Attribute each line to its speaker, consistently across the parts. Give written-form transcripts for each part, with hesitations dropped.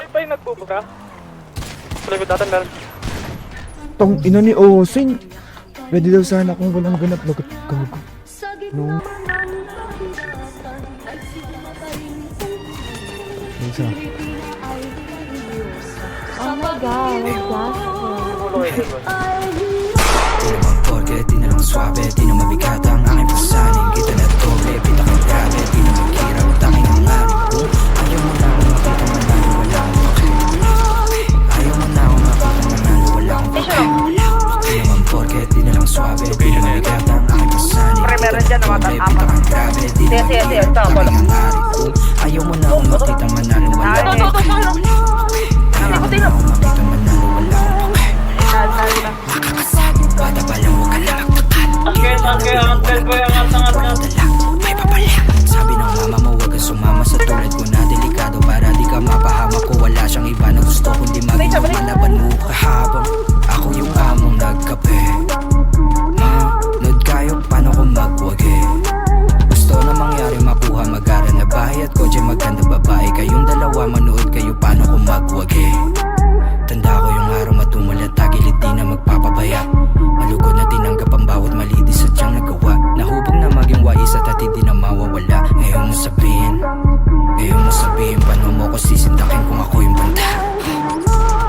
Speaker 1: pa yung nagbubuka. Sabi ko meron.
Speaker 2: Tong ina ni Osing. Pwede daw sana kung walang ganap na gago. No. Isa.
Speaker 3: Oh my God,
Speaker 1: Ulo kayo.
Speaker 4: Di naman porke, di na lang swabe, di na mabigat ang aking pasanin. Kita na doble, pita kang grabe, di na maghirap, tanging ang aring ko. Ayaw mo na akong makita manalo, wala akong pake. Ayaw mo na akong makita manalo, wala akong pake. Di naman porke, di na lang swabe, di na mabigat ang aking pasanin. Kita na doble, pita kang grabe, di na maghirap, tanging ang aring ko. Ayaw mo na akong makita manalo, wala akong pake. Ayaw mo na akong makita manalo, wala akong pake. Bata pa lang, huwag ka na magtakal.
Speaker 1: Uncle boy, angat.
Speaker 4: May papalya. Sabi ng mama mo, huwag kang sumama sa tulad ko na delikado. Para di ka mapahamak ko, wala siyang iba na gusto kundi maging ang malaban mo kahabang ako yung among nagkape. Manood kayo, paano ko magwagi? Gusto na mangyari makuha, mag-aral na bahay at kotse maganda babae. Kayong dalawa, manood kayo, paano ko magwagi? Tanda ko yung araw matumulat, tagilid di na magpapabaya. Malugod na tinanggap ang bawat mali, di sadyang nagawa. Nahubog na maging wais at di na mawawala. Ngayon mo sabihin, paano mo ko sisindakin kung ako yung banda?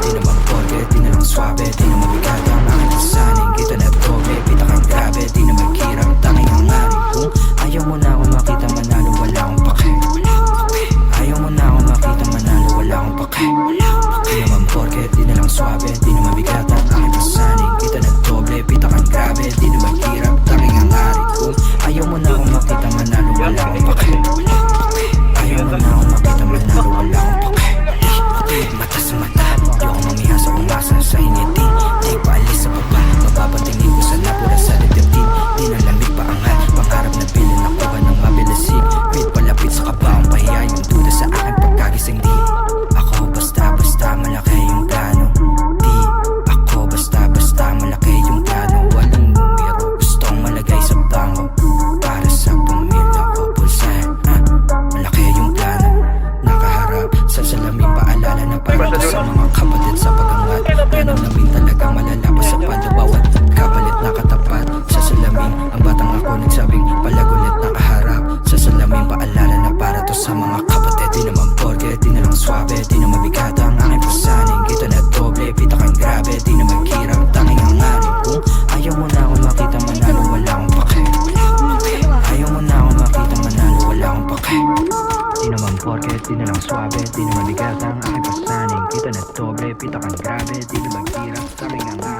Speaker 4: Di naman porke, di na lang swabe, di na mabigat ang aking pasanin. Kita na doble, pita kang grabe, di na maghirap, tanging ang aring ko. Ayaw mo na akong makita manalo, wala akong pake. Ayaw mo na akong makita manalo, wala akong pake. Di naman porke, di na lang swabe, di na mabigat ang aking pasanin. Kita na doble, pita kang grabe, di na maghirap, tanging ang aring ko. Ayaw mo na akong makita manalo, wala akong pake. Ayaw mo na akong makita manalo, wala akong pake. Mata sa mata, di ako mamihasa, umasa sa ingiti. Di paalis sa baba, mababatingin ko sa napura sa dibdib. Di na lamig pa angat, pangarap na pili nakuha ng mabilasig. Pit palapit sa kabaong pahiya, yung duda sa aking pagkagising. Di ako basta-basta malaki yung plano. Di ako basta-basta malaki yung plano. Walang numero, gustong malagay sa bangko. Para sa pamilya ko, pulsahe, malaki yung plano. Nakaharap sa salamin, paalala na para sa mga kapatid sa pagangat. Plano namin talaga malalapas sa palo. Bawat kapalit nakatapat sa salamin. Ang batang ako nagsabing palagulit nakaharap sa salamin, paalala na para to sa mga kapatid. Di naman porke, di na lang swabe, di na mabigat ang aking pasanin. Kita na doble, pita kang grabe, di na maghirap, tanging ang aring ko. Ayaw mo na akong makita manalo, wala akong pake. Ayaw mo na akong makita manalo, wala akong pake. Di naman porke, di na lang swabe, di na mabigat ang aking pasanin. Kita na doble, pita kang grabe, di na maghirap, tanging ang aring ko.